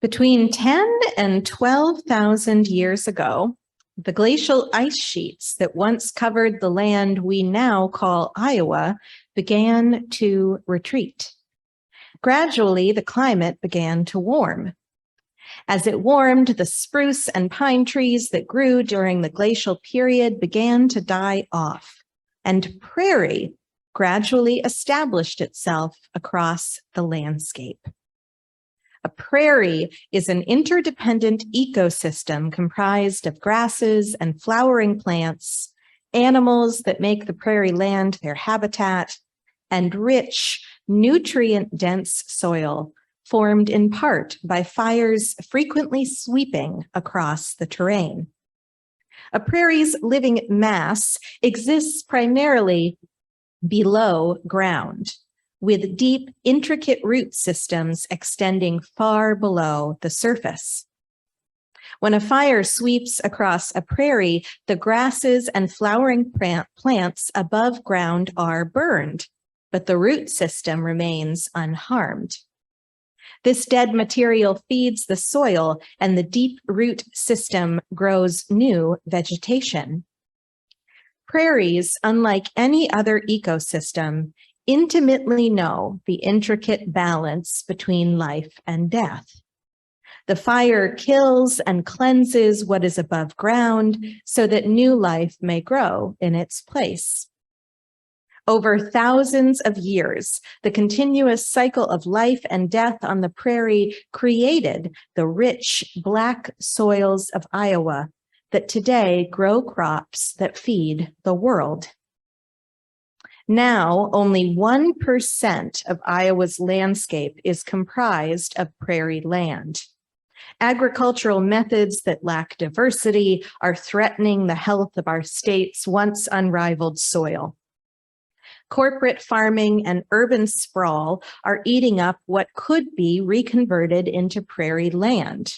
Between 10 and 12,000 years ago, the glacial ice sheets that once covered the land we now call Iowa began to retreat. Gradually, the climate began to warm. As it warmed, the spruce and pine trees that grew during the glacial period began to die off, and prairie gradually established itself across the landscape. A prairie is an interdependent ecosystem comprised of grasses and flowering plants, animals that make the prairie land their habitat, and rich, nutrient-dense soil formed in part by fires frequently sweeping across the terrain. A prairie's living mass exists primarily below ground, with deep, intricate root systems extending far below the surface. When a fire sweeps across a prairie, the grasses and flowering plants above ground are burned, but the root system remains unharmed. This dead material feeds the soil, and the deep root system grows new vegetation. Prairies, unlike any other ecosystem, intimately know the intricate balance between life and death. The fire kills and cleanses what is above ground so that new life may grow in its place. Over thousands of years, the continuous cycle of life and death on the prairie created the rich black soils of Iowa that today grow crops that feed the world. Now, only 1% of Iowa's landscape is comprised of prairie land. Agricultural methods that lack diversity are threatening the health of our state's once unrivaled soil. Corporate farming and urban sprawl are eating up what could be reconverted into prairie land.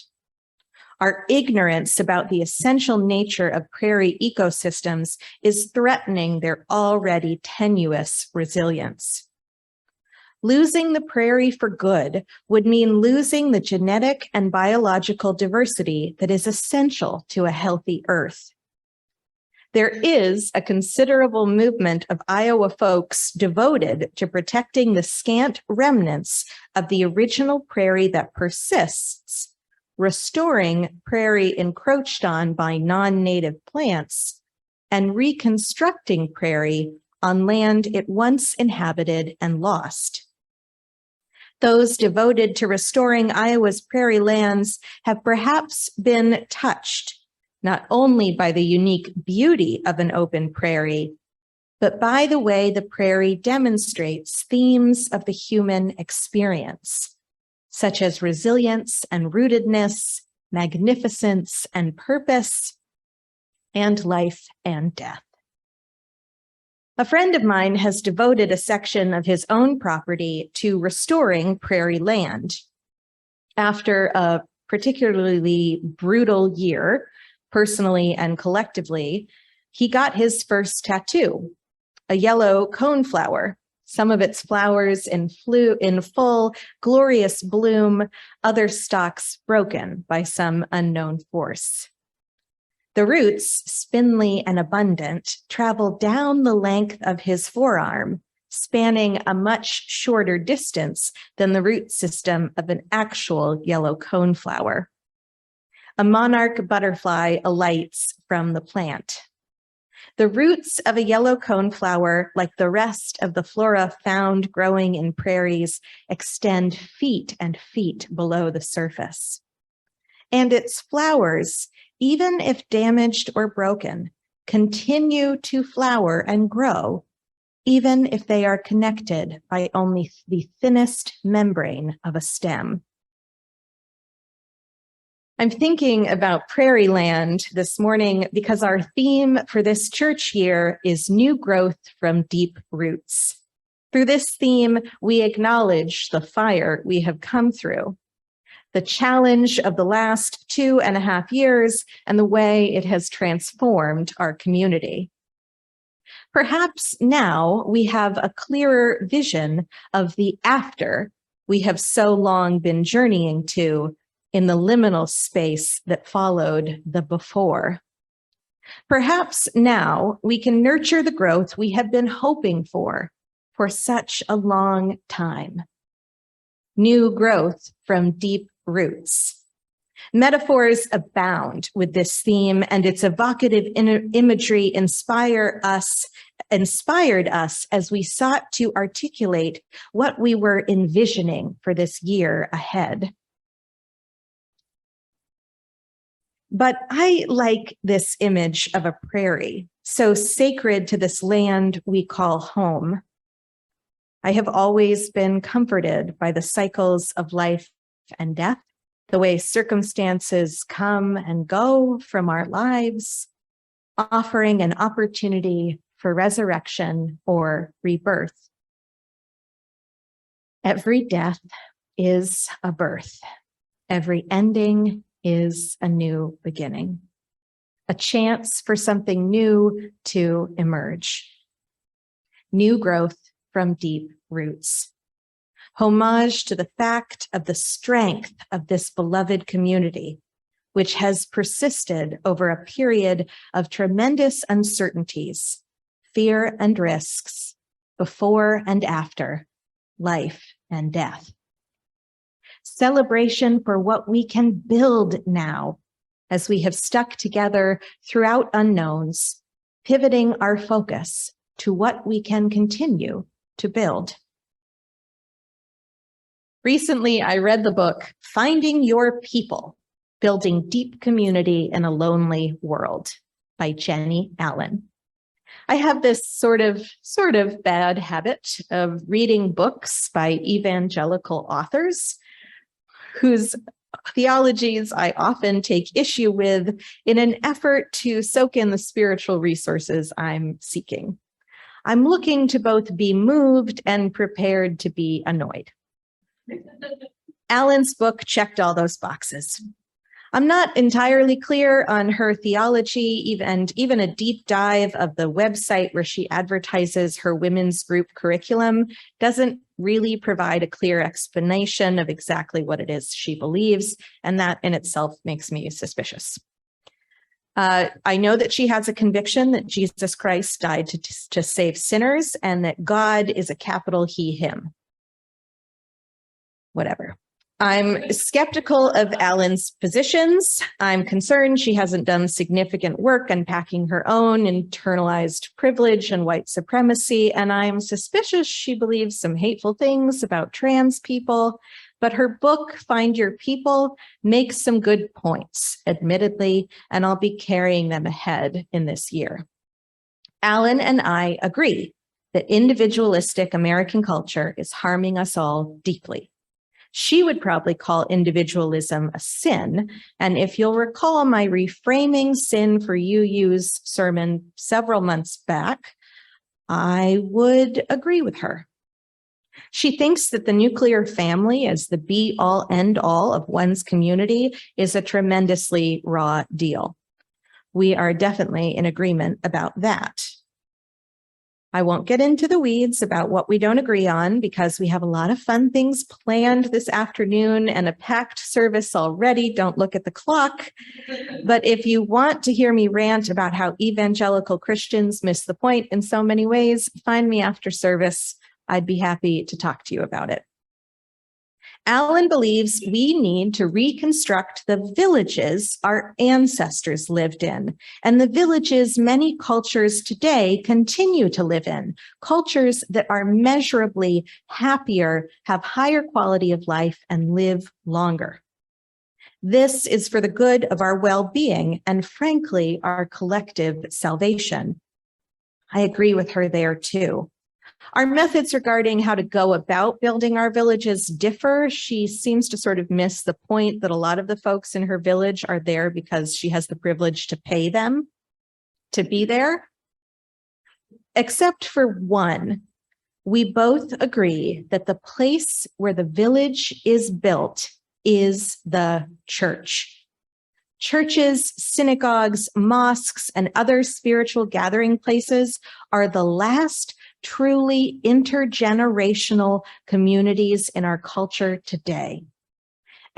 Our ignorance about the essential nature of prairie ecosystems is threatening their already tenuous resilience. Losing the prairie for good would mean losing the genetic and biological diversity that is essential to a healthy Earth. There is a considerable movement of Iowa folks devoted to protecting the scant remnants of the original prairie that persists, restoring prairie encroached on by non-native plants, and reconstructing prairie on land it once inhabited and lost. Those devoted to restoring Iowa's prairie lands have perhaps been touched not only by the unique beauty of an open prairie, but by the way the prairie demonstrates themes of the human experience, such as resilience and rootedness, magnificence and purpose, and life and death. A friend of mine has devoted a section of his own property to restoring prairie land. After a particularly brutal year, personally and collectively, he got his first tattoo, a yellow coneflower, some of its flowers in full, glorious bloom, other stalks broken by some unknown force. The roots, spindly and abundant, travel down the length of his forearm, spanning a much shorter distance than the root system of an actual yellow coneflower. A monarch butterfly alights from the plant. The roots of a yellow coneflower, like the rest of the flora found growing in prairies, extend feet and feet below the surface. And its flowers, even if damaged or broken, continue to flower and grow, even if they are connected by only the thinnest membrane of a stem. I'm thinking about prairie land this morning because our theme for this church year is new growth from deep roots. Through this theme, we acknowledge the fire we have come through, the challenge of the last 2.5 years, and the way it has transformed our community. Perhaps now we have a clearer vision of the after we have so long been journeying to in the liminal space that followed the before. Perhaps now we can nurture the growth we have been hoping for such a long time. New growth from deep roots. Metaphors abound with this theme, and its evocative imagery inspired us as we sought to articulate what we were envisioning for this year ahead. But I like this image of a prairie, so sacred to this land we call home. I have always been comforted by the cycles of life and death, the way circumstances come and go from our lives, offering an opportunity for resurrection or rebirth. Every death is a birth. Every ending is a new beginning, a chance for something new to emerge. New growth from deep roots. Homage to the fact of the strength of this beloved community, which has persisted over a period of tremendous uncertainties, fear and risks, before and after, life and death. Celebration for what we can build now, as we have stuck together throughout unknowns, pivoting our focus to what we can continue to build. Recently, I read the book, Finding Your People, Building Deep Community in a Lonely World by Jenny Allen. I have this sort of bad habit of reading books by evangelical authors whose theologies I often take issue with in an effort to soak in the spiritual resources I'm seeking. I'm looking to both be moved and prepared to be annoyed. Allen's book checked all those boxes. I'm not entirely clear on her theology, and even a deep dive of the website where she advertises her women's group curriculum doesn't really provide a clear explanation of exactly what it is she believes, and that in itself makes me suspicious. I know that she has a conviction that Jesus Christ died to save sinners and that God is a capital He, him. Whatever. I'm skeptical of Allen's positions. I'm concerned she hasn't done significant work unpacking her own internalized privilege and white supremacy, and I'm suspicious she believes some hateful things about trans people. But her book, Find Your People, makes some good points, admittedly, and I'll be carrying them ahead in this year. Allen and I agree that individualistic American culture is harming us all deeply. She would probably call individualism a sin, and if you'll recall my Reframing Sin for UU's sermon several months back, I would agree with her. She thinks that the nuclear family as the be-all, end-all of one's community is a tremendously raw deal. We are definitely in agreement about that. I won't get into the weeds about what we don't agree on because we have a lot of fun things planned this afternoon and a packed service already. Don't look at the clock. But if you want to hear me rant about how evangelical Christians miss the point in so many ways, find me after service. I'd be happy to talk to you about it. Allen believes we need to reconstruct the villages our ancestors lived in, and the villages many cultures today continue to live in, cultures that are measurably happier, have higher quality of life, and live longer. This is for the good of our well-being and, frankly, our collective salvation. I agree with her there, too. Our methods regarding how to go about building our villages differ. She seems to sort of miss the point that a lot of the folks in her village are there because she has the privilege to pay them to be there. Except for one, we both agree that the place where the village is built is the church. Churches, synagogues, mosques, and other spiritual gathering places are the last truly intergenerational communities in our culture today.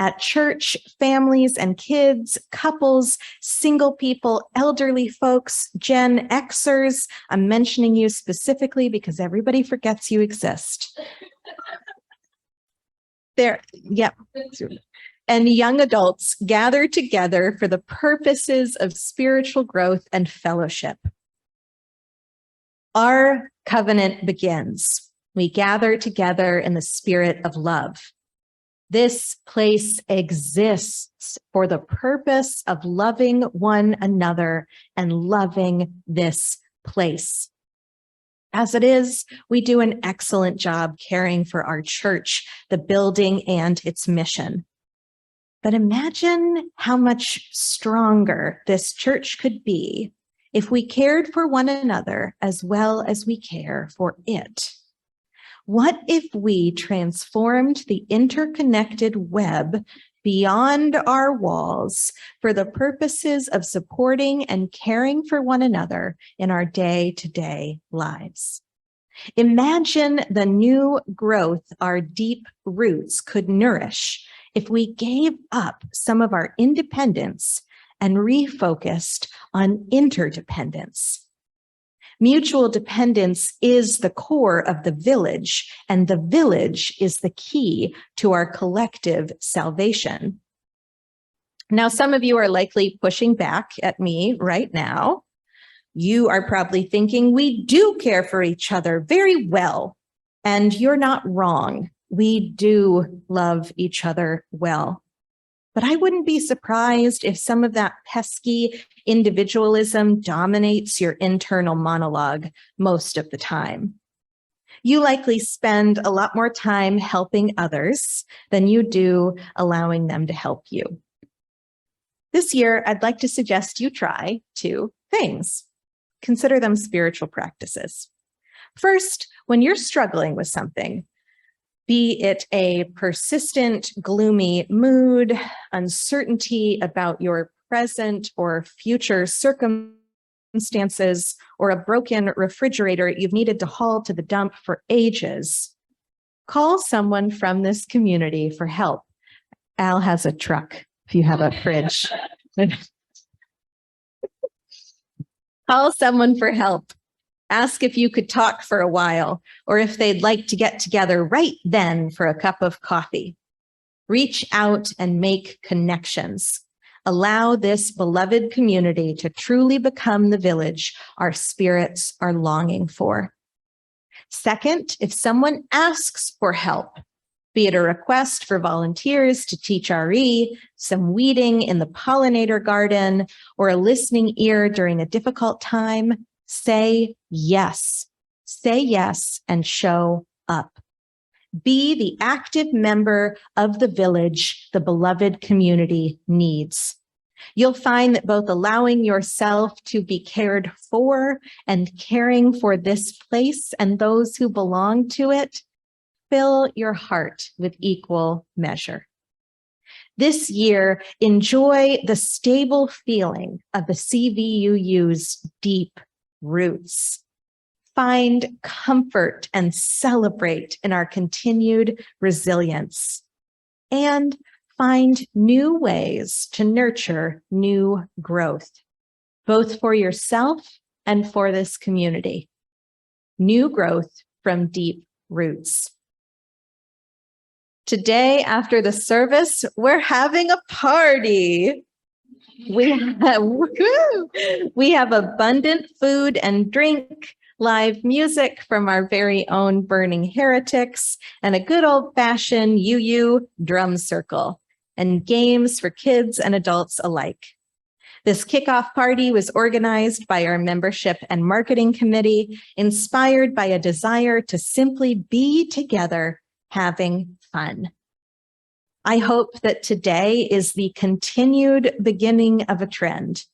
At church, families and kids, couples, single people, elderly folks, Gen Xers. I'm mentioning you specifically because everybody forgets you exist. Yep. And young adults gather together for the purposes of spiritual growth and fellowship. Our covenant begins. We gather together in the spirit of love. This place exists for the purpose of loving one another and loving this place. As it is, we do an excellent job caring for our church, the building, and its mission. But imagine how much stronger this church could be if we cared for one another as well as we care for it. What if we transformed the interconnected web beyond our walls for the purposes of supporting and caring for one another in our day-to-day lives? Imagine the new growth our deep roots could nourish if we gave up some of our independence and refocused on interdependence. Mutual dependence is the core of the village, and the village is the key to our collective salvation. Now, some of you are likely pushing back at me right now. You are probably thinking, we do care for each other very well, and you're not wrong. We do love each other well. But I wouldn't be surprised if some of that pesky individualism dominates your internal monologue most of the time. You likely spend a lot more time helping others than you do allowing them to help you. This year, I'd like to suggest you try 2 things. Consider them spiritual practices. First, when you're struggling with something, be it a persistent, gloomy mood, uncertainty about your present or future circumstances, or a broken refrigerator you've needed to haul to the dump for ages, call someone from this community for help. Al has a truck if you have a fridge. Call someone for help. Ask if you could talk for a while, or if they'd like to get together right then for a cup of coffee. Reach out and make connections. Allow this beloved community to truly become the village our spirits are longing for. Second, if someone asks for help, be it a request for volunteers to teach RE, some weeding in the pollinator garden, or a listening ear during a difficult time, say yes. Say yes and show up. Be the active member of the village the beloved community needs. You'll find that both allowing yourself to be cared for and caring for this place and those who belong to it fill your heart with equal measure. This year, enjoy the stable feeling of the CVUU's deep roots. Find comfort and celebrate in our continued resilience. And find new ways to nurture new growth, both for yourself and for this community. New growth from deep roots. Today, after the service, we're having a party. We have abundant food and drink, live music from our very own Burning Heretics, and a good old-fashioned UU drum circle, and games for kids and adults alike. This kickoff party was organized by our membership and marketing committee, inspired by a desire to simply be together, having fun. I hope that today is the continued beginning of a trend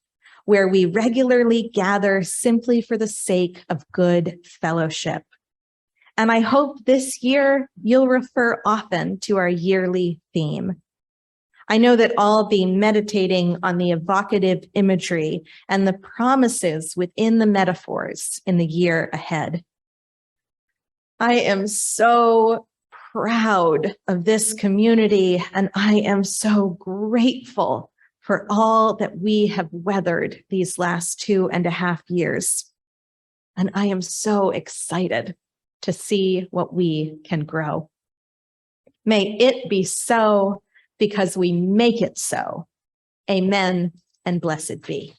where we regularly gather simply for the sake of good fellowship. And I hope this year you'll refer often to our yearly theme. I know that I'll be meditating on the evocative imagery and the promises within the metaphors in the year ahead. I am so proud of this community, and I am so grateful for all that we have weathered these last 2.5 years. And I am so excited to see what we can grow. May it be so, because we make it so. Amen and blessed be.